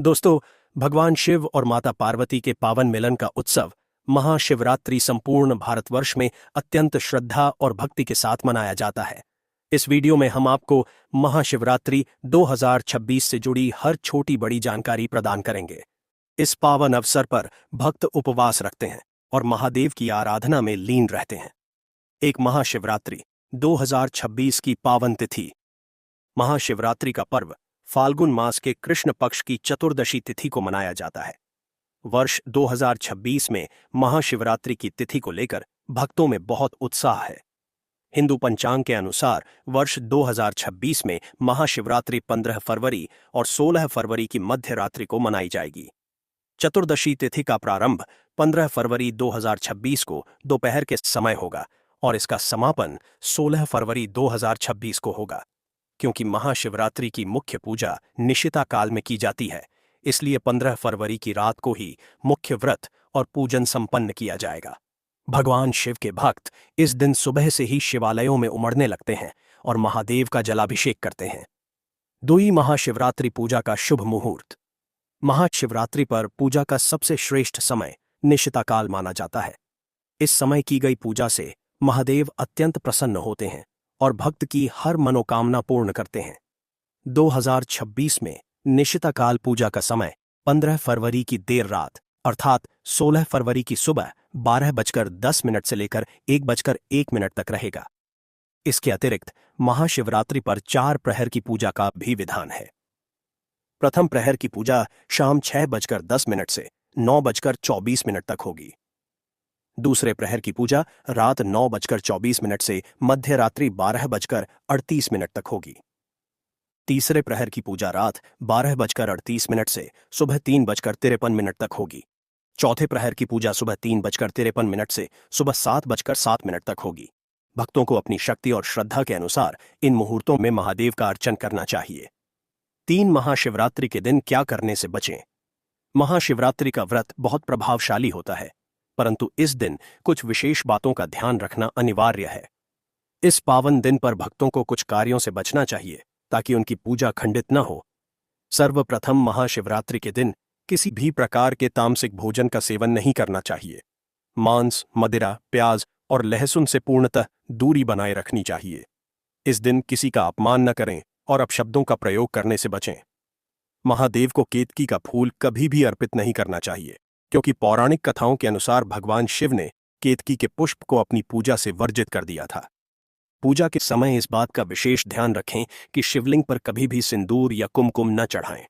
दोस्तों, भगवान शिव और माता पार्वती के पावन मिलन का उत्सव महाशिवरात्रि संपूर्ण भारतवर्ष में अत्यंत श्रद्धा और भक्ति के साथ मनाया जाता है। इस वीडियो में हम आपको महाशिवरात्रि 2026 से जुड़ी हर छोटी बड़ी जानकारी प्रदान करेंगे। इस पावन अवसर पर भक्त उपवास रखते हैं और महादेव की आराधना में लीन रहते हैं। एक महाशिवरात्रि 2026 की पावन तिथि। महाशिवरात्रि का पर्व फाल्गुन मास के कृष्ण पक्ष की चतुर्दशी तिथि को मनाया जाता है। वर्ष 2026 में महाशिवरात्रि की तिथि को लेकर भक्तों में बहुत उत्साह है। हिंदू पंचांग के अनुसार वर्ष 2026 में महाशिवरात्रि 15 फरवरी और 16 फरवरी की मध्य रात्रि को मनाई जाएगी। चतुर्दशी तिथि का प्रारंभ 15 फरवरी 2026 को दोपहर के समय होगा और इसका समापन 16 फरवरी 2026 को होगा। क्योंकि महाशिवरात्रि की मुख्य पूजा निशिता काल में की जाती है, इसलिए 15 फरवरी की रात को ही मुख्य व्रत और पूजन संपन्न किया जाएगा। भगवान शिव के भक्त इस दिन सुबह से ही शिवालयों में उमड़ने लगते हैं और महादेव का जलाभिषेक करते हैं। दुई महाशिवरात्रि पूजा का शुभ मुहूर्त। महाशिवरात्रि पर पूजा का सबसे श्रेष्ठ समय निशिता काल माना जाता है। इस समय की गई पूजा से महादेव अत्यंत प्रसन्न होते हैं और भक्त की हर मनोकामना पूर्ण करते हैं। 2026 में निशिता काल पूजा का समय 15 फरवरी की देर रात अर्थात 16 फरवरी की सुबह 12:10 से लेकर 1:01 तक रहेगा। इसके अतिरिक्त महाशिवरात्रि पर 4 प्रहर की पूजा का भी विधान है। प्रथम प्रहर की पूजा शाम 6:10 से 9:24 तक होगी। दूसरे प्रहर की पूजा रात 9:24 से मध्य रात्रि 12:38 तक होगी। तीसरे प्रहर की पूजा रात 12:38 से सुबह 3:53 तक होगी। चौथे प्रहर की पूजा सुबह 3:53 से सुबह 7:07 तक होगी। भक्तों को अपनी शक्ति और श्रद्धा के अनुसार इन मुहूर्तों में महादेव का अर्चन करना चाहिए। 3 महाशिवरात्रि के दिन क्या करने से बचें? महाशिवरात्रि का व्रत बहुत प्रभावशाली होता है, परंतु इस दिन कुछ विशेष बातों का ध्यान रखना अनिवार्य है। इस पावन दिन पर भक्तों को कुछ कार्यों से बचना चाहिए ताकि उनकी पूजा खंडित न हो। सर्वप्रथम महाशिवरात्रि के दिन किसी भी प्रकार के तामसिक भोजन का सेवन नहीं करना चाहिए। मांस, मदिरा, प्याज और लहसुन से पूर्णतः दूरी बनाए रखनी चाहिए। इस दिन किसी का अपमान न करें और अपशब्दों का प्रयोग करने से बचें। महादेव को केतकी का फूल कभी भी अर्पित नहीं करना चाहिए, क्योंकि पौराणिक कथाओं के अनुसार भगवान शिव ने केतकी के पुष्प को अपनी पूजा से वर्जित कर दिया था। पूजा के समय इस बात का विशेष ध्यान रखें कि शिवलिंग पर कभी भी सिंदूर या कुमकुम न चढ़ाएं।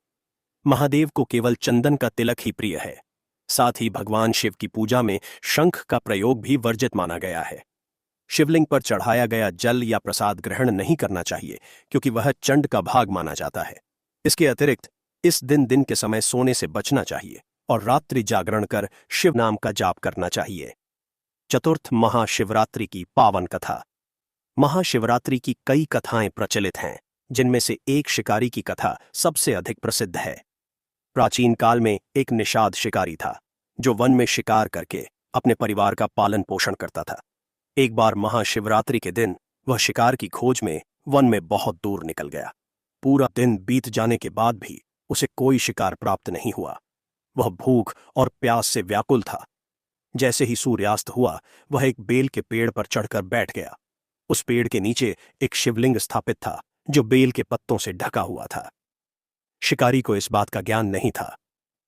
महादेव को केवल चंदन का तिलक ही प्रिय है। साथ ही भगवान शिव की पूजा में शंख का प्रयोग भी वर्जित माना गया है। शिवलिंग पर चढ़ाया गया जल या प्रसाद ग्रहण नहीं करना चाहिए, क्योंकि वह चंड का भाग माना जाता है। इसके अतिरिक्त इस दिन के समय सोने से बचना चाहिए और रात्रि जागरण कर शिव नाम का जाप करना चाहिए। चतुर्थ महाशिवरात्रि की पावन कथा। महाशिवरात्रि की कई कथाएं प्रचलित हैं, जिनमें से एक शिकारी की कथा सबसे अधिक प्रसिद्ध है। प्राचीन काल में एक निषाद शिकारी था, जो वन में शिकार करके अपने परिवार का पालन पोषण करता था। एक बार महाशिवरात्रि के दिन वह शिकार की खोज में वन में बहुत दूर निकल गया। पूरा दिन बीत जाने के बाद भी उसे कोई शिकार प्राप्त नहीं हुआ। वह भूख और प्यास से व्याकुल था। जैसे ही सूर्यास्त हुआ, वह एक बेल के पेड़ पर चढ़कर बैठ गया। उस पेड़ के नीचे एक शिवलिंग स्थापित था, जो बेल के पत्तों से ढका हुआ था। शिकारी को इस बात का ज्ञान नहीं था।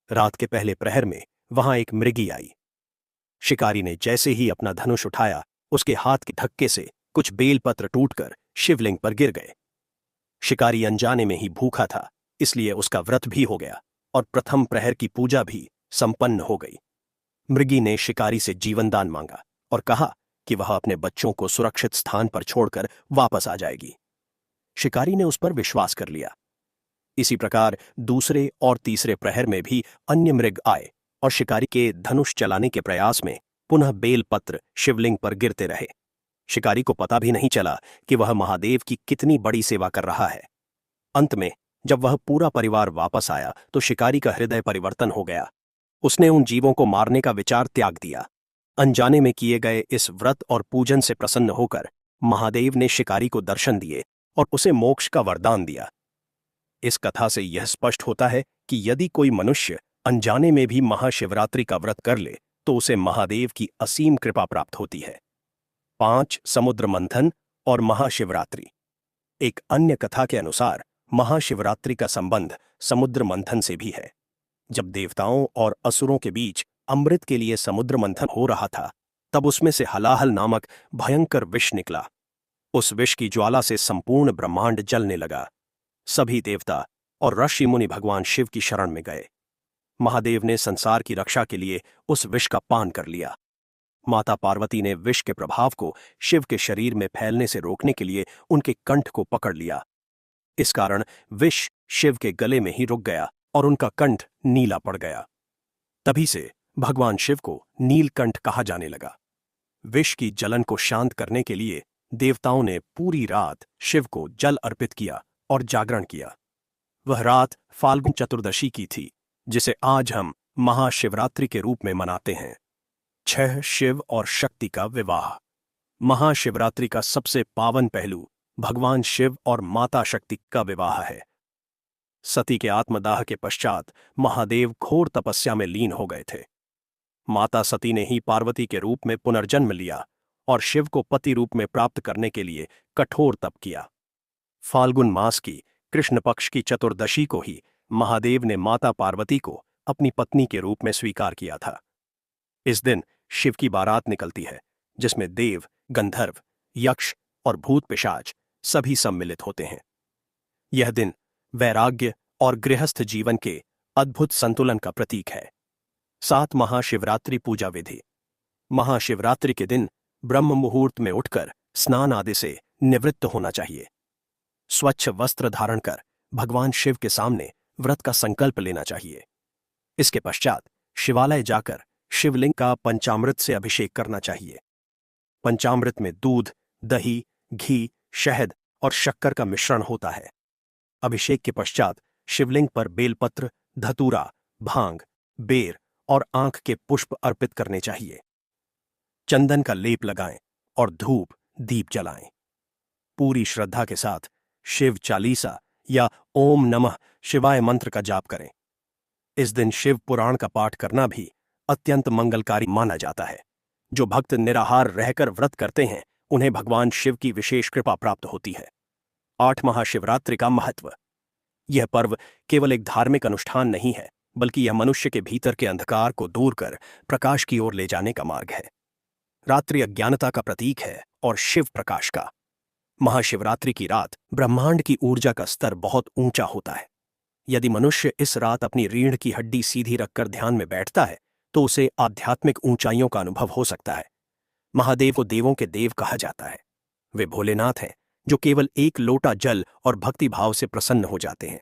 रात के पहले प्रहर में वहां एक मृगी आई। शिकारी ने जैसे ही अपना धनुष उठाया, उसके हाथ के धक्के से कुछ बेलपत्र टूटकर शिवलिंग पर गिर गए। शिकारी अनजाने में ही भूखा था, इसलिए उसका व्रत भी हो गया और प्रथम प्रहर की पूजा भी संपन्न हो गई। मृगी ने शिकारी से जीवनदान मांगा और कहा कि वह अपने बच्चों को सुरक्षित स्थान पर छोड़कर वापस आ जाएगी। शिकारी ने उस पर विश्वास कर लिया। इसी प्रकार दूसरे और तीसरे प्रहर में भी अन्य मृग आए और शिकारी के धनुष चलाने के प्रयास में पुनः बेलपत्र शिवलिंग पर गिरते रहे। शिकारी को पता भी नहीं चला कि वह महादेव की कितनी बड़ी सेवा कर रहा है। अंत में जब वह पूरा परिवार वापस आया तो शिकारी का हृदय परिवर्तन हो गया। उसने उन जीवों को मारने का विचार त्याग दिया। अनजाने में किए गए इस व्रत और पूजन से प्रसन्न होकर महादेव ने शिकारी को दर्शन दिए और उसे मोक्ष का वरदान दिया। इस कथा से यह स्पष्ट होता है कि यदि कोई मनुष्य अनजाने में भी महाशिवरात्रि का व्रत कर ले तो उसे महादेव की असीम कृपा प्राप्त होती है। 5 समुद्र मंथन और महाशिवरात्रि। एक अन्य कथा के अनुसार महाशिवरात्रि का संबंध समुद्र मंथन से भी है। जब देवताओं और असुरों के बीच अमृत के लिए समुद्र मंथन हो रहा था, तब उसमें से हलाहल नामक भयंकर विष निकला। उस विष की ज्वाला से संपूर्ण ब्रह्मांड जलने लगा। सभी देवता और ऋषि मुनि भगवान शिव की शरण में गए। महादेव ने संसार की रक्षा के लिए उस विष का पान कर लिया। माता पार्वती ने विष के प्रभाव को शिव के शरीर में फैलने से रोकने के लिए उनके कंठ को पकड़ लिया। इस कारण विष शिव के गले में ही रुक गया और उनका कंठ नीला पड़ गया। तभी से भगवान शिव को नीलकंठ कहा जाने लगा। विष की जलन को शांत करने के लिए देवताओं ने पूरी रात शिव को जल अर्पित किया और जागरण किया। वह रात फाल्गुन चतुर्दशी की थी, जिसे आज हम महाशिवरात्रि के रूप में मनाते हैं। 6 शिव और शक्ति का विवाह। महाशिवरात्रि का सबसे पावन पहलू भगवान शिव और माता शक्ति का विवाह है। सती के आत्मदाह के पश्चात महादेव घोर तपस्या में लीन हो गए थे। माता सती ने ही पार्वती के रूप में पुनर्जन्म लिया और शिव को पति रूप में प्राप्त करने के लिए कठोर तप किया। फाल्गुन मास की कृष्ण पक्ष की चतुर्दशी को ही महादेव ने माता पार्वती को अपनी पत्नी के रूप में स्वीकार किया था। इस दिन शिव की बारात निकलती है, जिसमें देव, गंधर्व, यक्ष और भूत पिशाच सभी सम्मिलित होते हैं। यह दिन वैराग्य और गृहस्थ जीवन के अद्भुत संतुलन का प्रतीक है। 7 महाशिवरात्रि पूजा विधि। महाशिवरात्रि के दिन ब्रह्म मुहूर्त में उठकर स्नान आदि से निवृत्त होना चाहिए। स्वच्छ वस्त्र धारण कर भगवान शिव के सामने व्रत का संकल्प लेना चाहिए। इसके पश्चात शिवालय जाकर शिवलिंग का पंचामृत से अभिषेक करना चाहिए। पंचामृत में दूध, दही, घी, शहद और शक्कर का मिश्रण होता है। अभिषेक के पश्चात शिवलिंग पर बेलपत्र, धतूरा, भांग, बेर और आंख के पुष्प अर्पित करने चाहिए। चंदन का लेप लगाएं और धूप, दीप जलाएं। पूरी श्रद्धा के साथ शिव चालीसा या ओम नमः शिवाय मंत्र का जाप करें। इस दिन शिव पुराण का पाठ करना भी अत्यंत मंगलकारी माना जाता है। जो भक्त निराहार रहकर व्रत करते हैं, उन्हें भगवान शिव की विशेष कृपा प्राप्त होती है। 8 महाशिवरात्रि का महत्व। यह पर्व केवल एक धार्मिक अनुष्ठान नहीं है, बल्कि यह मनुष्य के भीतर के अंधकार को दूर कर प्रकाश की ओर ले जाने का मार्ग है। रात्रि अज्ञानता का प्रतीक है और शिव प्रकाश का। महाशिवरात्रि की रात ब्रह्मांड की ऊर्जा का स्तर बहुत ऊंचा होता है। यदि मनुष्य इस रात अपनी रीढ़ की हड्डी सीधी रखकर ध्यान में बैठता है, तो उसे आध्यात्मिक ऊंचाइयों का अनुभव हो सकता है। महादेव को देवों के देव कहा जाता है। वे भोलेनाथ हैं, जो केवल एक लोटा जल और भक्ति भाव से प्रसन्न हो जाते हैं।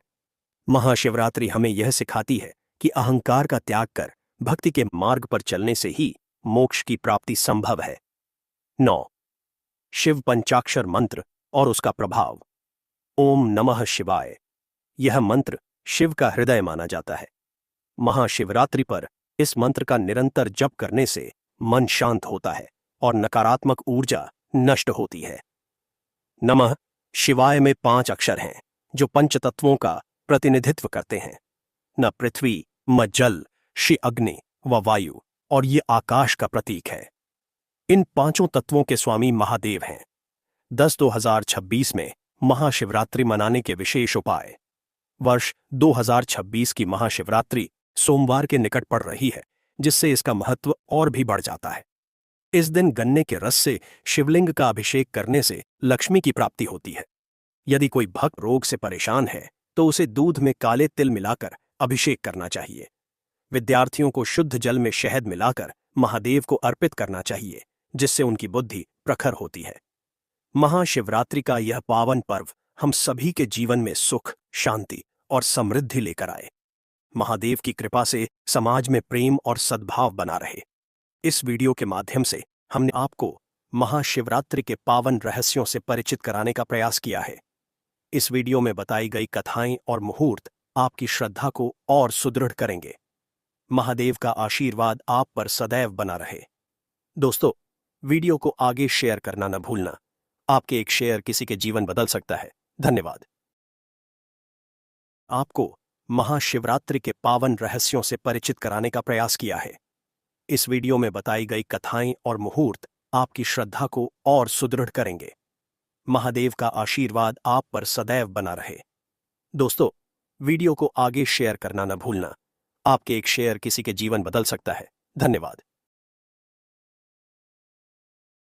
महाशिवरात्रि हमें यह सिखाती है कि अहंकार का त्याग कर भक्ति के मार्ग पर चलने से ही मोक्ष की प्राप्ति संभव है। 9 शिव पंचाक्षर मंत्र और उसका प्रभाव। ओम नमः शिवाय। यह मंत्र शिव का हृदय माना जाता है। महाशिवरात्रि पर इस मंत्र का निरंतर जप करने से मन शांत होता है और नकारात्मक ऊर्जा नष्ट होती है। नमः शिवाय में 5 अक्षर हैं, जो पंचतत्वों का प्रतिनिधित्व करते हैं। न पृथ्वी, म जल, शि अग्नि व वायु, और ये आकाश का प्रतीक है। इन 5 तत्वों के स्वामी महादेव हैं। 10/2026 में महाशिवरात्रि मनाने के विशेष उपाय। वर्ष 2026 की महाशिवरात्रि सोमवार के निकट पड़ रही है, जिससे इसका महत्व और भी बढ़ जाता है। इस दिन गन्ने के रस से शिवलिंग का अभिषेक करने से लक्ष्मी की प्राप्ति होती है। यदि कोई भक्त रोग से परेशान है, तो उसे दूध में काले तिल मिलाकर अभिषेक करना चाहिए। विद्यार्थियों को शुद्ध जल में शहद मिलाकर महादेव को अर्पित करना चाहिए, जिससे उनकी बुद्धि प्रखर होती है। महाशिवरात्रि का यह पावन पर्व हम सभी के जीवन में सुख, शांति और समृद्धि लेकर आए। महादेव की कृपा से समाज में प्रेम और सद्भाव बना रहे। इस वीडियो के माध्यम से हमने आपको महाशिवरात्रि के पावन रहस्यों से परिचित कराने का प्रयास किया है। इस वीडियो में बताई गई कथाएं और मुहूर्त आपकी श्रद्धा को और सुदृढ़ करेंगे। महादेव का आशीर्वाद आप पर सदैव बना रहे। दोस्तों, वीडियो को आगे शेयर करना न भूलना। आपके एक शेयर किसी के जीवन बदल सकता है। धन्यवाद। आपको महाशिवरात्रि के पावन रहस्यों से परिचित कराने का प्रयास किया है। इस वीडियो में बताई गई कथाएं और मुहूर्त आपकी श्रद्धा को और सुदृढ़ करेंगे। महादेव का आशीर्वाद आप पर सदैव बना रहे। दोस्तों, वीडियो को आगे शेयर करना न भूलना। आपके एक शेयर किसी के जीवन बदल सकता है। धन्यवाद।